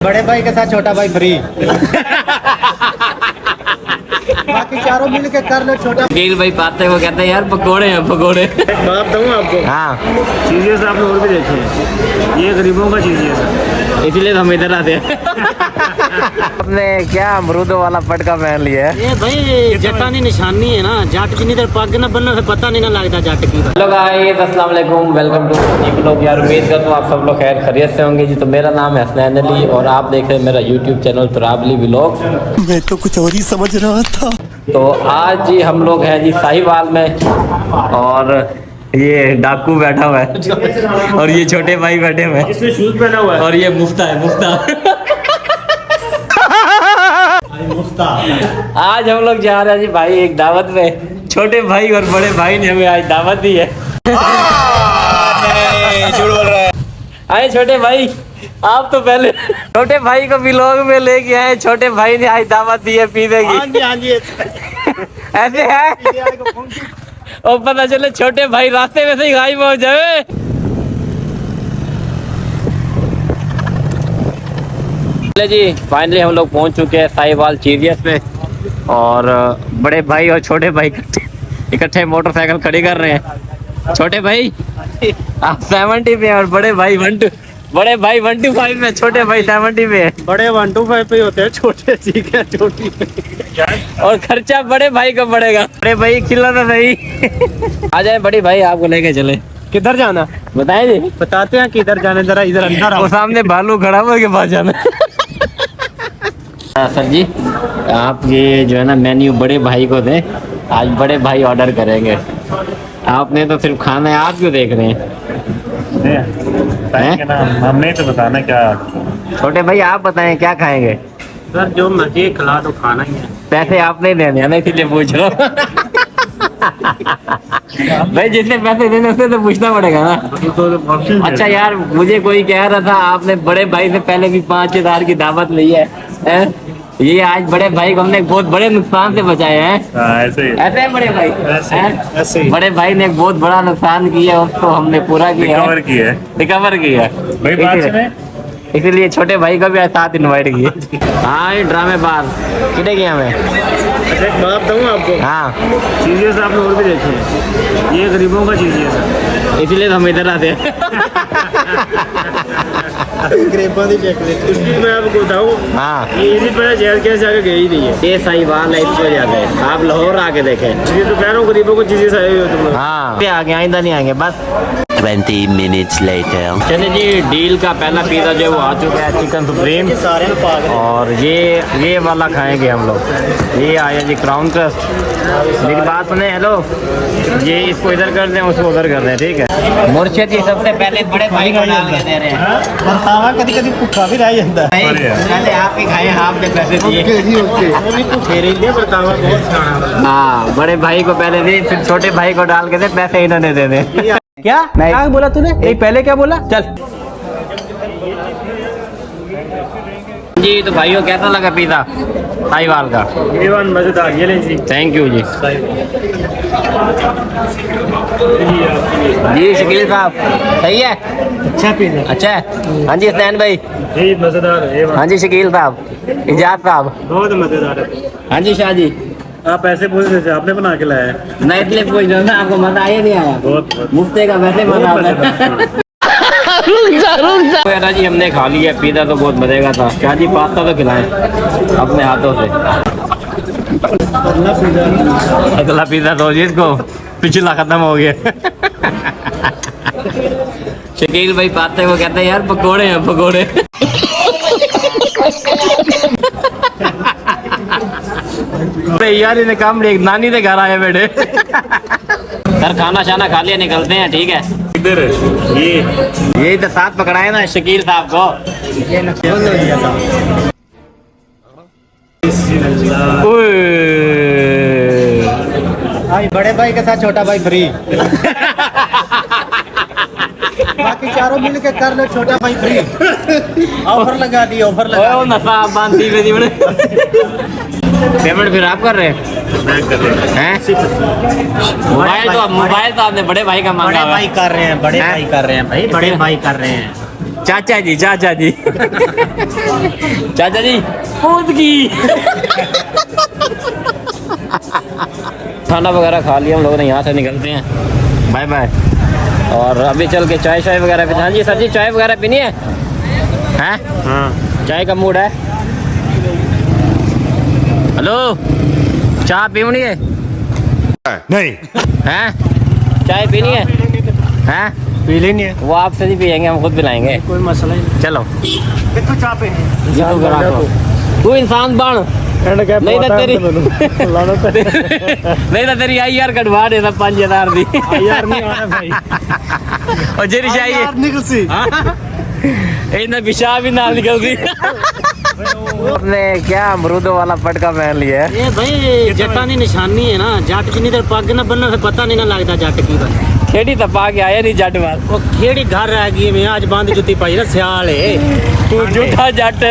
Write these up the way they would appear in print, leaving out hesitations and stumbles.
बड़े भाई के साथ छोटा भाई फ्री। बाकी चारों मिल के कर लो छोटा। गिल भाई पाते वो कहते हैं यार पकोड़े हैं पकोड़े। बात दूँ आपको। हाँ चीजें आपने और भी देखे हैं, ये गरीबों का चीज़ है, इसलिए तो हम इधर आते हैं। आपने क्या अमरूदों वाला पटका पहन लिया है? ये भाई जटानी निशानी है ना, जाट की नहीं तो पग ना बनना से पता नहीं ना लगता जाट की। हेलो गाइस, अस्सलाम वालेकुम, वेलकम टू न्यू व्लॉग। यार उम्मीद करता हूँ आप सब लोग खैर खैरियत से होंगे जी। तो मेरा नाम है हसनैन अली और आप देख रहे हैं मेरा यूट्यूब चैनल तुराबली व्लॉग्स। मैं तो कुछ और ही समझ रहा था। तो आज जी हम लोग हैं जी साहिवाल में और ये डाकू बैठा हुआ है और ये छोटे भाई बैठे हुए हैं, इसमें शूज पहना हुआ है और ये मुफ्ता है मुफ्ता। आज हम लोग जा रहे हैं जी भाई एक दावत में। छोटे भाई और बड़े भाई ने हमें आज दावत दी है। झूठ बोल रहा है। आए छोटे भाई, आप तो पहले छोटे भाई को व्लॉग में लेके आए। छोटे भाई ने आज दावत दी है पीने की। हाँ जी ऐसे है और पता चले छोटे भाई रास्ते में से ही गायब हो जाए। जी फाइनली हम लोग पहुंच चुके हैं साहिवाल चीरियस पे और बड़े भाई और छोटे भाई इकट्ठे मोटरसाइकिल खड़ी कर रहे हैं। छोटे भाई आप 70 पे और बड़े भाई 125 में, छोटे भाई 70 पे है। बड़े 125 पे होते हैं, छोटे ठीक है छोटी और खर्चा बड़े भाई को पड़ेगा। बड़े भाई खिला तो सही। आ जाए बड़ी भाई, आपको लेके चले। किधर जाना बताएं जी, बताते हैं किधर जाने, जरा इधर अंदर आओ। वो सामने भालू खड़ा हुआ के पास जाना। सर जी आप ये जो है ना मेन्यू बड़े भाई को दें, आज बड़े भाई ऑर्डर करेंगे। आपने तो सिर्फ खाना है, आप क्यों देख रहे हैं? हमने तो बताना क्या। छोटे भाई आप बताएं क्या खाएंगे? सर जो मर्जी खिला तो खाना ही है। पैसे आपने देने हैं ना, इसीलिए पूछ रहा हूँ। भाई जितने पैसे देने उससे तो पूछना पड़ेगा ना। अच्छा यार मुझे कोई कह रहा था आपने बड़े भाई से पहले भी 5000 की दावत ली है, हैं? ये आज बड़े भाई को हमने बहुत बड़े नुकसान से बचाए हैं। ऐसे है बड़े भाई, ऐसे ही। बड़े भाई ने बहुत बड़ा नुकसान किया, उसको हमने पूरा किया, रिकवर किया इसीलिए छोटे भाई को भी आज साथ इन्वाइट किए। हाँ ये ड्रामेबाज कितने किया हमें। अच्छा एक बात दूँ आपको। हाँ चीजें आपने और भी देखे हैं, ये गरीबों का चीज़ है सर, इसीलिए तो हम इधर आते हैं। उसकी मैं आपको बताऊँ। हाँ ये इसी पर जेल कैसे आगे गई नहीं है। ये साहिवाल है, इस वजह से आप लाहौर आके देखें। ये तो कह रहा हूँ गरीबों को चीजें सही हो तुम लोग। हाँ आगे आइंदा नहीं आएंगे बस। 20 minutes later. चलिए जी डील का पहला पिज़्ज़ा जो है वो आ चुका है, चिकन सुप्रीम। और ये वाला खाएंगे हम लोग। ये आया जी क्राउन क्रस्ट। मेरी बात सुने, हेलो, ये इसको इधर कर दें उसको उधर कर दें, ठीक है। मुर्शिद जी सबसे पहले बड़े भाई को डाल के दे रहे हैं। कभी कभी भूखा भी रह जाता है। पहले आप ही खाए, आपने पैसे दिए। हाँ बड़े भाई को पहले दे, फिर छोटे भाई को डाल के दे, पैसे इन्होंने दे दे। क्या बोला तूने? एक पहले क्या बोला? चल जी तो भाइयों कैसा लगा पिज़्ज़ा साहिवाल का? मजेदार, ये लें जी। थैंक यू जी। जी शकील साहब सही है, अच्छा पिज़्ज़ा, अच्छा है। हाँ जी हसनैन भाई। ये मजेदार है। हाँ जी शकील साहब, इजाज साहब। बहुत मजेदार है। हाँ जी शाह जी। आप ऐसे पूछ रहे थे, आपने बना के लाया है। मैं इसलिए पूछ रहा था, आपको मजा आया नहीं आया? बहुत मुफ्ते का वैसे मजा आता है। जी हमने खा लिया पिज़्ज़ा, तो बहुत मजे का था। क्या जी पास्ता तो खिलाएं अपने हाथों से। अगला पिज़्ज़ा तो जिसको पिछला खत्म हो गया। शकील भाई पाते को कहते हैं यार पकोड़े हैं पकोड़े। यार इन्हें काम ले, नानी से घर आए बेटे। सर खाना शाना खा लिया, निकलते हैं, ठीक है। इधर ये तो साथ पकड़ाए ना शकील साहब को। बड़े भाई के साथ छोटा भाई फ्री। बाकी चारों मिल के कर लो छोटा भाई फ्री। ऑफर लगा दी, ऑफर लगा दी। नशा बांधी पे पेमेंट फिर आप कर रहे हैं? मोबाइल तो आपने बड़े भाई का मांगा। बड़े भाई कर रहे हैं, बड़े भाई कर रहे हैं भाई, बड़े भाई कर रहे हैं। चाचा जी चाचा जी चाचा जी कूद की खाना वगैरह खा लिया हम लोगों ने, यहाँ से निकलते हैं, बाय बाय। और अभी चल के चाय शाय वगैरह पीते। हाँ जी सर जी, चाय वगैरह पीनी है? हैं? हाँ, चाय का मूड है। हेलो, चाय पीनी है? नहीं। हैं? चाय पीनी है? हैं? पी लेनी है, वो आपसे नहीं पियेंगे, हम खुद पिलाएंगे। कोई मसला ही नहीं। चलो कितने चाह पे तू इंसान बन, नहीं तो तेरी नहीं तो तेरी आई यार कटवा देना 5000 दी यार नहीं आना भाई, और जेरी चाहिए यार निकल सी इन्हें पेशाब भी ना निकल गई। आपने क्या अमरूदों वाला पटका पहन लिया है? ये भाई जटानी निशानी है ना, जट जिन्नी देर पग न बनना फिर पता नहीं ना लगता जट की भाई। खेड़ी तपा के आया नहीं जट बात, वो खेड़ी घर रह गई मैं आज बंद जुत्ती पाई ना सियाल है। तू झूठा जट।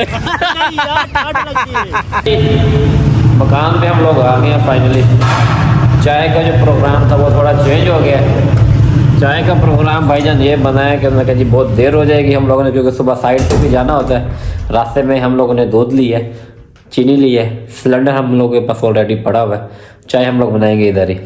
मकान पे हम लोग आ गए फाइनली। चाय का जो प्रोग्राम था वो थोड़ा चेंज हो गया। चाय का प्रोग्राम भाईजान ये बनाया कि उन्होंने कहा जी बहुत देर हो जाएगी हम लोगों ने, क्योंकि सुबह साइड पे भी जाना होता है। रास्ते में हम लोगों ने दूध ली है, चीनी ली है, सिलेंडर हम लोगों के पास ऑलरेडी पड़ा हुआ है। चाय हम लोग बनाएंगे इधर ही।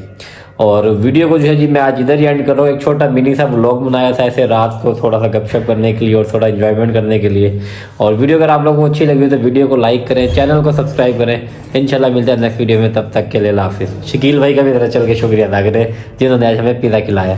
और वीडियो को जो है जी मैं आज इधर ही एंड कर रहा हूँ। एक छोटा मिनी सा व्लॉग बनाया था ऐसे रात को थोड़ा सा गपशप करने के लिए और थोड़ा एंजॉयमेंट करने के लिए। और वीडियो अगर आप लोगों को अच्छी लगी हो तो वीडियो को लाइक करें, चैनल को सब्सक्राइब करें। इंशाल्लाह मिलते हैं नेक्स्ट वीडियो में, तब तक के लिए अल्लाह हाफिज़। शकील भाई का भी तरह चल के शुक्रिया अदा करें जिन्होंने आज हमें पिज़्ज़ा खिलाया।